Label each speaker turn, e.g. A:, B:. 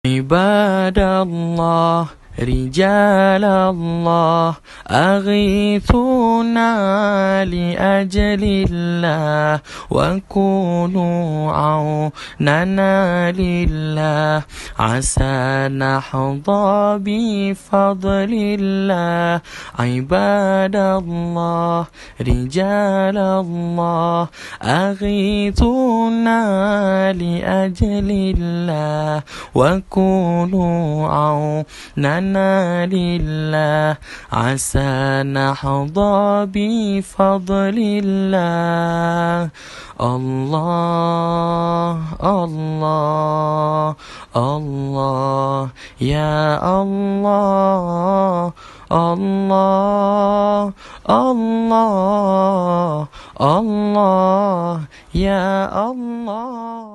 A: عباد الله رجال الله أغيثونا لأجل الله وكونوا عوننا لله عسى نحظى بفضل الله عباد الله رجال الله أغيثونا لأجل الله وكونوا عوننا لله عسى نحظى بفضل الله الله الله الله يا الله الله الله الله يا الله.